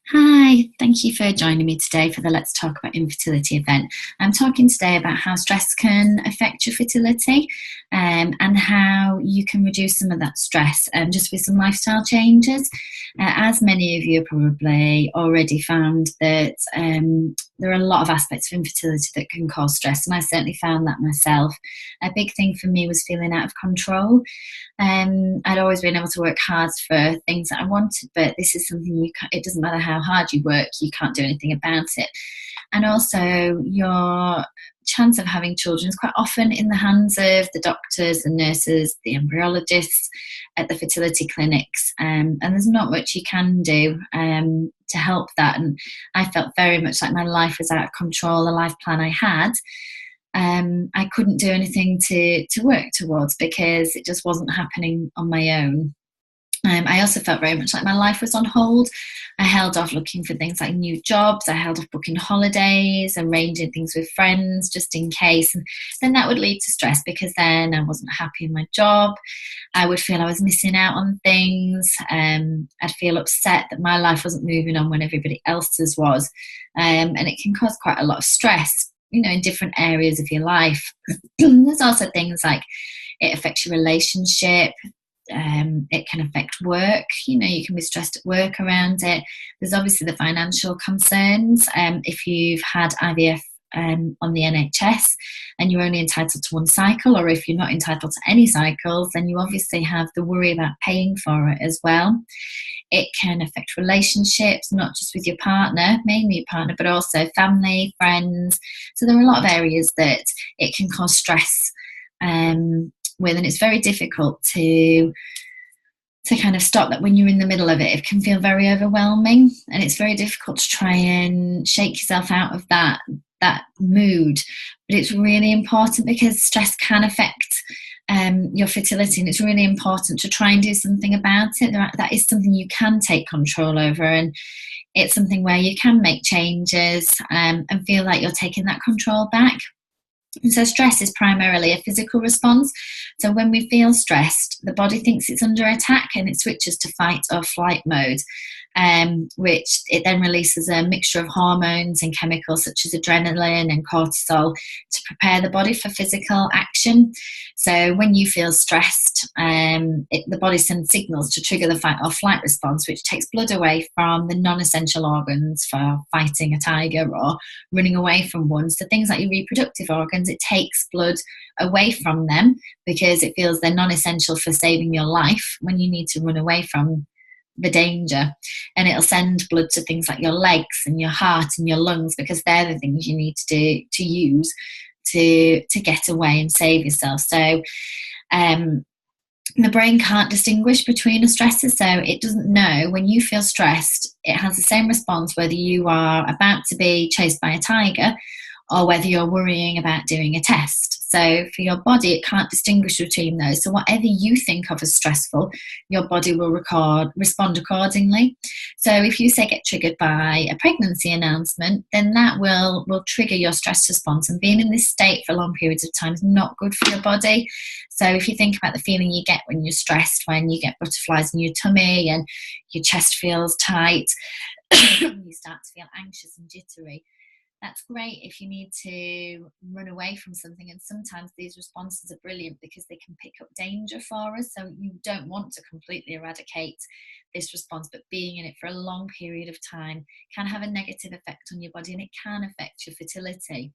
Hi, thank you for joining me today for the Let's Talk About Infertility event. I'm talking today about how stress can affect your fertility and how you can reduce some of that stress just with some lifestyle changes. As many of you have probably already found that there are a lot of aspects of infertility that can cause stress, and I certainly found that myself. A big thing for me was feeling out of control. I'd always been able to work hard for things that I wanted, but this is something it doesn't matter how hard you work, you can't do anything about it. And also, your chance of having children is quite often in the hands of the doctors, the nurses, the embryologists at the fertility clinics, and there's not much you can do to help that. And I felt very much like my life was out of control. The life plan I had, I couldn't do anything to work towards because it just wasn't happening on my own. I also felt very much like my life was on hold. I held off looking for things like new jobs. I held off booking holidays, arranging things with friends just in case. And then that would lead to stress because then I wasn't happy in my job. I would feel I was missing out on things. I'd feel upset that my life wasn't moving on when everybody else's was. And it can cause quite a lot of stress, in different areas of your life. There's also things like it affects your relationship. It can affect work. You can be stressed at work around it. There's obviously the financial concerns. If you've had IVF on the NHS and you're only entitled to one cycle, or if you're not entitled to any cycles, then you obviously have the worry about paying for it as well. It can affect relationships, not just with your partner, mainly your partner, but also family, friends. So there are a lot of areas that it can cause stress with, and it's very difficult to kind of stop that when you're in the middle of it. It can feel very overwhelming, and it's very difficult to try and shake yourself out of that mood. But it's really important because stress can affect your fertility, and it's really important to try and do something about it. That is something you can take control over, and it's something where you can make changes and feel like you're taking that control back. And so stress is primarily a physical response. So when we feel stressed, the body thinks it's under attack and it switches to fight or flight mode, which it then releases a mixture of hormones and chemicals such as adrenaline and cortisol to prepare the body for physical action. So when you feel stressed, the body sends signals to trigger the fight or flight response, which takes blood away from the non-essential organs for fighting a tiger or running away from one. So things like your reproductive organs, it takes blood away from them because it feels they're non-essential for saving your life when you need to run away from the danger. And it'll send blood to things like your legs and your heart and your lungs because they're the things you need to use to get away and save yourself. So the brain can't distinguish between a stressor, so it doesn't know when you feel stressed. It has the same response whether you are about to be chased by a tiger or whether you're worrying about doing a test. So for your body, it can't distinguish between those. So whatever you think of as stressful, your body will respond accordingly. So if you say get triggered by a pregnancy announcement, then that will trigger your stress response. And being in this state for long periods of time is not good for your body. So if you think about the feeling you get when you're stressed, when you get butterflies in your tummy and your chest feels tight, you start to feel anxious and jittery. That's great if you need to run away from something, and sometimes these responses are brilliant because they can pick up danger for us. So you don't want to completely eradicate this response, but being in it for a long period of time can have a negative effect on your body, and it can affect your fertility.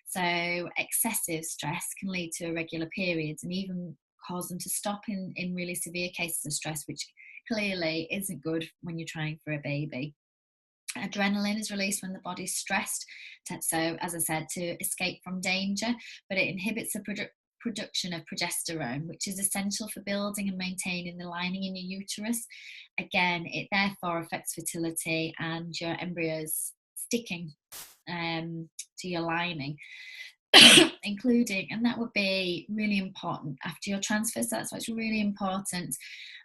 So excessive stress can lead to irregular periods and even cause them to stop in really severe cases of stress, which clearly isn't good when you're trying for a baby. Adrenaline is released when the body's stressed, so as I said, to escape from danger, but it inhibits the production of progesterone, which is essential for building and maintaining the lining in your uterus. Again, it therefore affects fertility and your embryos sticking to your lining. Including, and that would be really important after your transfer. So that's why it's really important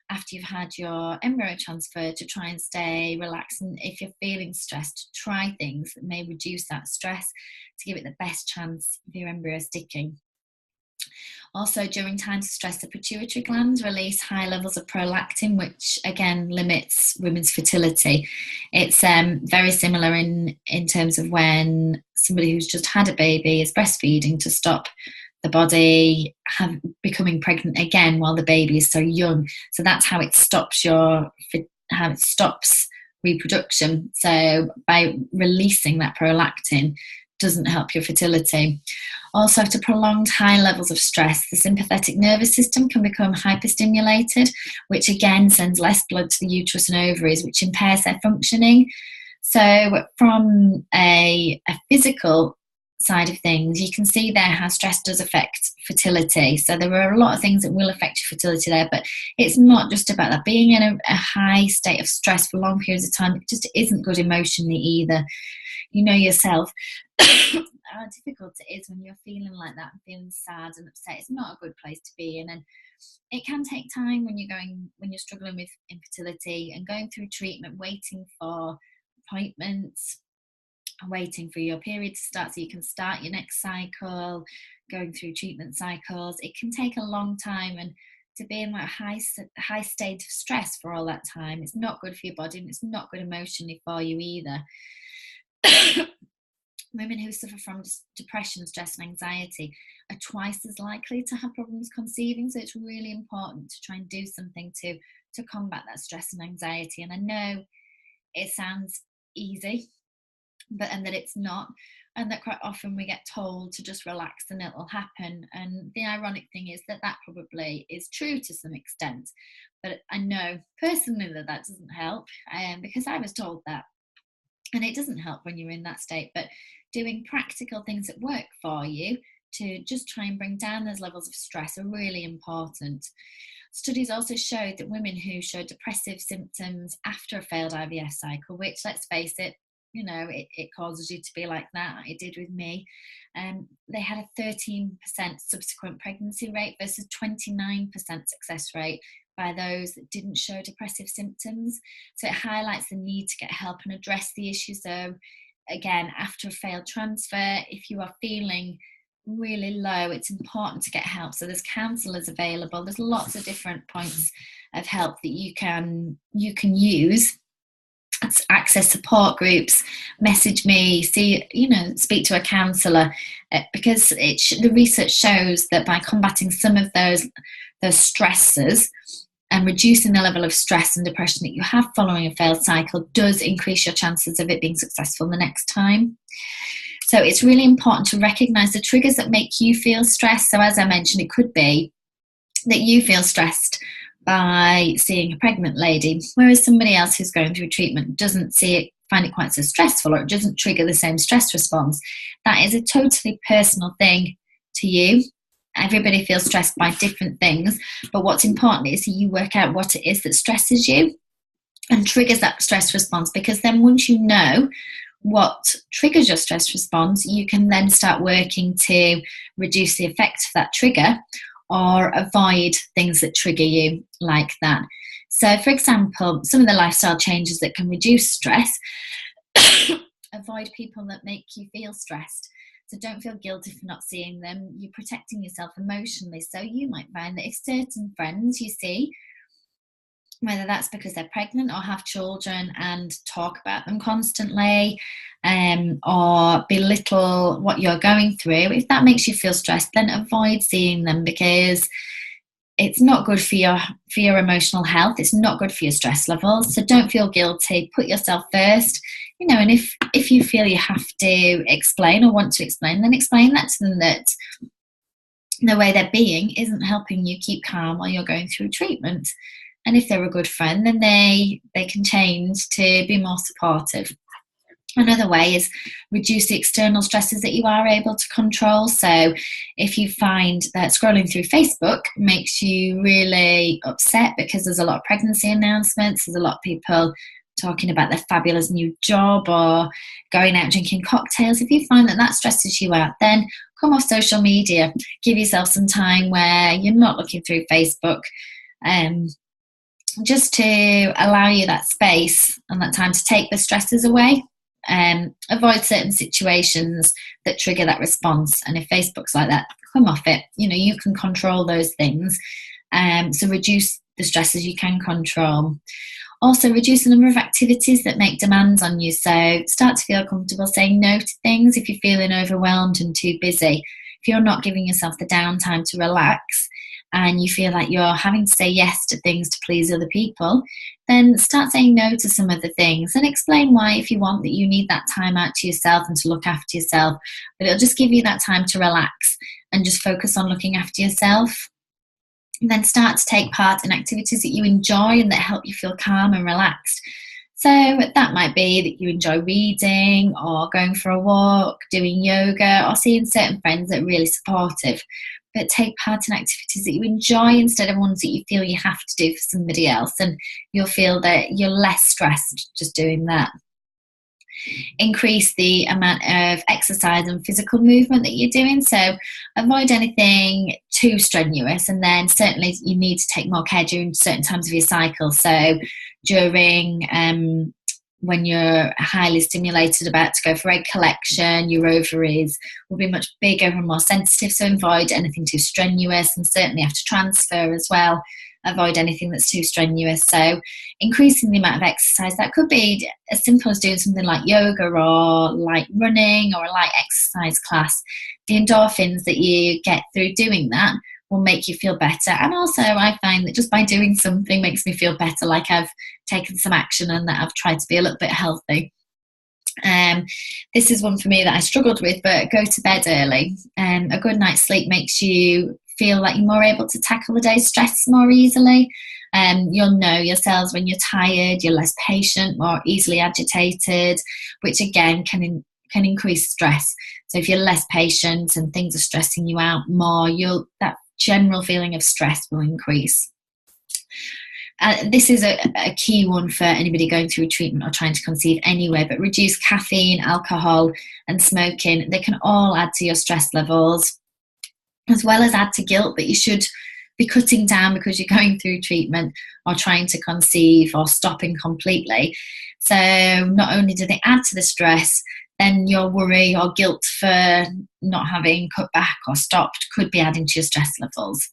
after you've had your embryo transfer to try and stay relaxed. And if you're feeling stressed, try things that may reduce that stress to give it the best chance of your embryo sticking. Also, during times of stress, the pituitary glands release high levels of prolactin, which again limits women's fertility. It's very similar in terms of when somebody who's just had a baby is breastfeeding, to stop the body becoming pregnant again while the baby is so young. So that's how it stops reproduction. So by releasing that prolactin doesn't help your fertility. Also, after prolonged high levels of stress, the sympathetic nervous system can become hyperstimulated, which again sends less blood to the uterus and ovaries, which impairs their functioning. So from a physical side of things, you can see there how stress does affect fertility. So there are a lot of things that will affect your fertility there, but it's not just about that. Being in a high state of stress for long periods of time, it just isn't good emotionally either. You know yourself how difficult it is when you're feeling like that, feeling sad and upset. It's not a good place to be in, and it can take time when you're struggling with infertility and going through treatment, waiting for appointments, waiting for your period to start so you can start your next cycle, going through treatment cycles. It can take a long time, and to be in that high state of stress for all that time, it's not good for your body, and it's not good emotionally for you either. Women who suffer from depression, stress and anxiety are twice as likely to have problems conceiving. So it's really important to try and do something to combat that stress and anxiety. And I know it sounds easy, and that it's not, and that quite often we get told to just relax and it will happen. And the ironic thing is that probably is true to some extent, but I know personally that doesn't help, because I was told that. And it doesn't help when you're in that state, but doing practical things that work for you to just try and bring down those levels of stress are really important. Studies also showed that women who showed depressive symptoms after a failed IVF cycle, which, let's face it, it causes you to be like that. It did with me. They had a 13% subsequent pregnancy rate versus 29% success rate by those that didn't show depressive symptoms. So it highlights the need to get help and address the issue. So again, after a failed transfer, if you are feeling really low, it's important to get help. So there's counsellors available. There's lots of different points of help that you can use. Access support groups, message me, speak to a counsellor, because the research shows that by combating some of those stressors and reducing the level of stress and depression that you have following a failed cycle does increase your chances of it being successful the next time. So it's really important to recognise the triggers that make you feel stressed. So as I mentioned, it could be that you feel stressed by seeing a pregnant lady, whereas somebody else who's going through treatment doesn't find it quite so stressful, or it doesn't trigger the same stress response. That is a totally personal thing to you. Everybody feels stressed by different things, but what's important is you work out what it is that stresses you and triggers that stress response, because then once you know what triggers your stress response, you can then start working to reduce the effect of that trigger or avoid things that trigger you like that. So, for example, some of the lifestyle changes that can reduce stress: avoid people that make you feel stressed. So don't feel guilty for not seeing them. You're protecting yourself emotionally. So you might find that if certain friends you see, whether that's because they're pregnant or have children and talk about them constantly, or belittle what you're going through, if that makes you feel stressed, then avoid seeing them, because it's not good for your emotional health. It's not good for your stress levels. So don't feel guilty. Put yourself first. And if you feel you have to explain or want to explain, then explain that to them, that the way they're being isn't helping you keep calm while you're going through treatment. And if they're a good friend, then they can change to be more supportive. Another way is reduce the external stresses that you are able to control. So if you find that scrolling through Facebook makes you really upset because there's a lot of pregnancy announcements, there's a lot of people talking about their fabulous new job or going out drinking cocktails, if you find that stresses you out, then come off social media. Give yourself some time where you're not looking through Facebook, just to allow you that space and that time to take the stresses away. avoid certain situations that trigger that response. And if Facebook's like that, come off it. You can control those things. So reduce the stresses you can control. Also, reduce the number of activities that make demands on you. So start to feel comfortable saying no to things if you're feeling overwhelmed and too busy. If you're not giving yourself the downtime to relax and you feel like you're having to say yes to things to please other people, then start saying no to some of the things and explain why, if you want, that you need that time out to yourself and to look after yourself. But it'll just give you that time to relax and just focus on looking after yourself. And then start to take part in activities that you enjoy and that help you feel calm and relaxed. So that might be that you enjoy reading or going for a walk, doing yoga, or seeing certain friends that are really supportive. But take part in activities that you enjoy instead of ones that you feel you have to do for somebody else, and you'll feel that you're less stressed just doing that. Increase the amount of exercise and physical movement that you're doing. So avoid anything too strenuous, and then certainly you need to take more care during certain times of your cycle. So during when you're highly stimulated, about to go for egg collection, your ovaries will be much bigger and more sensitive, so avoid anything too strenuous, and certainly after transfer as well, avoid anything that's too strenuous. So increasing the amount of exercise, that could be as simple as doing something like yoga or light running or a light exercise class. The endorphins that you get through doing that will make you feel better. And also I find that just by doing something makes me feel better, like I've taken some action and that I've tried to be a little bit healthy. This is one for me that I struggled with, but go to bed early. A good night's sleep makes you feel like you're more able to tackle the day's stress more easily. You'll know yourselves when you're tired, you're less patient, more easily agitated, which again can increase stress. So if you're less patient and things are stressing you out more, that general feeling of stress will increase. This is a key one for anybody going through treatment or trying to conceive anyway, but reduce caffeine, alcohol and smoking. They can all add to your stress levels, as well as add to guilt that you should be cutting down because you're going through treatment or trying to conceive or stopping completely. So not only do they add to the stress, then your worry or guilt for not having cut back or stopped could be adding to your stress levels.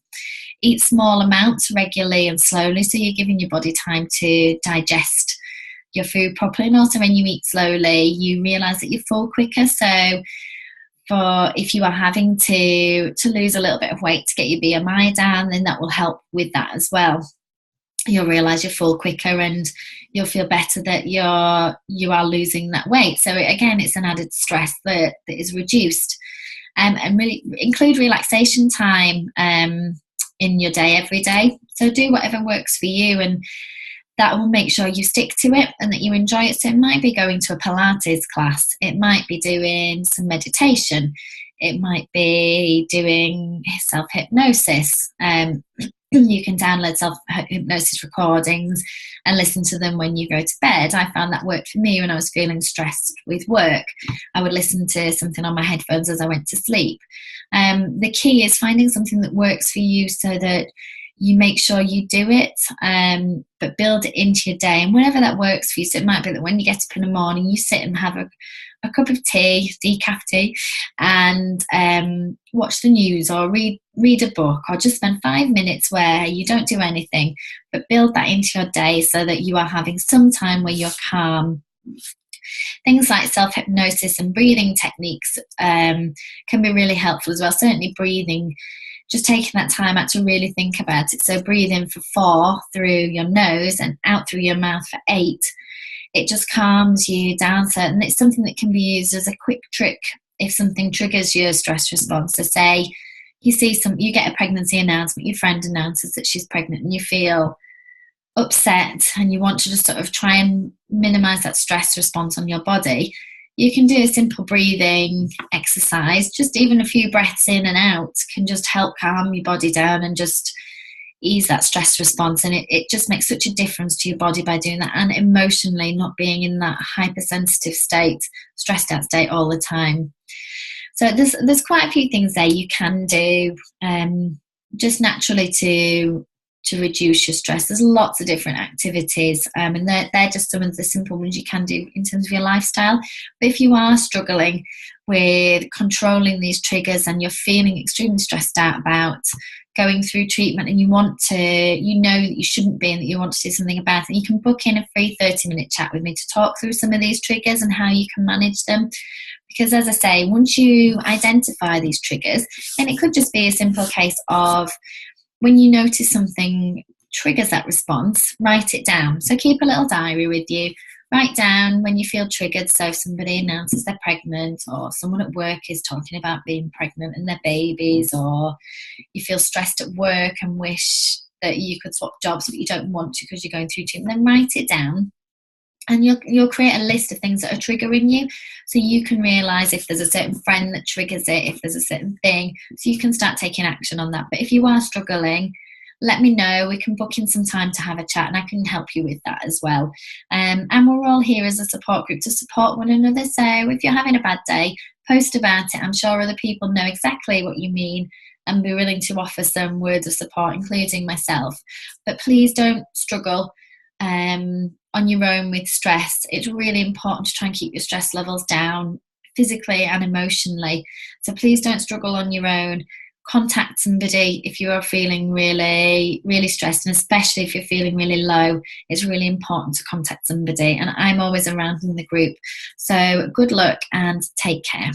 Eat small amounts regularly and slowly, so you're giving your body time to digest your food properly. And also when you eat slowly, you realise that you're full quicker. So if you are having to lose a little bit of weight to get your BMI down, then that will help with that as well. You'll realise you're full quicker and you'll feel better that you are losing that weight. So again, it's an added stress that is reduced. And really include relaxation time in your day every day. So do whatever works for you, and that will make sure you stick to it and that you enjoy it. So it might be going to a Pilates class. It might be doing some meditation. It might be doing self-hypnosis. You can download self-hypnosis recordings and listen to them when you go to bed. I found that worked for me when I was feeling stressed with work. I would listen to something on my headphones as I went to sleep. The key is finding something that works for you so that you make sure you do it, but build it into your day. And whenever that works for you, so it might be that when you get up in the morning, you sit and have a cup of tea, decaf tea, and watch the news or read a book, or just spend 5 minutes where you don't do anything, but build that into your day so that you are having some time where you're calm. Things like self-hypnosis and breathing techniques can be really helpful as well. Certainly breathing, just taking that time out to really think about it. So breathe in for 4 through your nose and out through your mouth for 8. It just calms you down. So, and it's something that can be used as a quick trick if something triggers your stress response. So say you get a pregnancy announcement, your friend announces that she's pregnant and you feel upset and you want to just sort of try and minimize that stress response on your body. You can do a simple breathing exercise. Just even a few breaths in and out can just help calm your body down and just ease that stress response. And it just makes such a difference to your body by doing that, and emotionally not being in that hypersensitive state, stressed out state all the time. So there's quite a few things there you can do just naturally to to reduce your stress. There's lots of different activities, and they're just some of the simple ones you can do in terms of your lifestyle. But if you are struggling with controlling these triggers and you're feeling extremely stressed out about going through treatment, and you want to, you know that you shouldn't be and that you want to do something about it, you can book in a free 30-minute chat with me to talk through some of these triggers and how you can manage them. Because as I say, once you identify these triggers, and it could just be a simple case of when you notice something triggers that response, write it down. So keep a little diary with you. Write down when you feel triggered. So if somebody announces they're pregnant, or someone at work is talking about being pregnant and their babies, or you feel stressed at work and wish that you could swap jobs but you don't want to because you're going through treatment, then write it down. And you'll create a list of things that are triggering you, so you can realise if there's a certain friend that triggers it, if there's a certain thing, so you can start taking action on that. But if you are struggling, let me know. We can book in some time to have a chat, and I can help you with that as well. And we're all here as a support group to support one another. So if you're having a bad day, post about it. I'm sure other people know exactly what you mean and be willing to offer some words of support, including myself. But please don't struggle on your own with stress. It's really important to try and keep your stress levels down physically and emotionally. So please don't struggle on your own. Contact somebody if you are feeling really, really stressed, and especially if you're feeling really low. It's really important to contact somebody, and I'm always around in the group. So good luck and take care.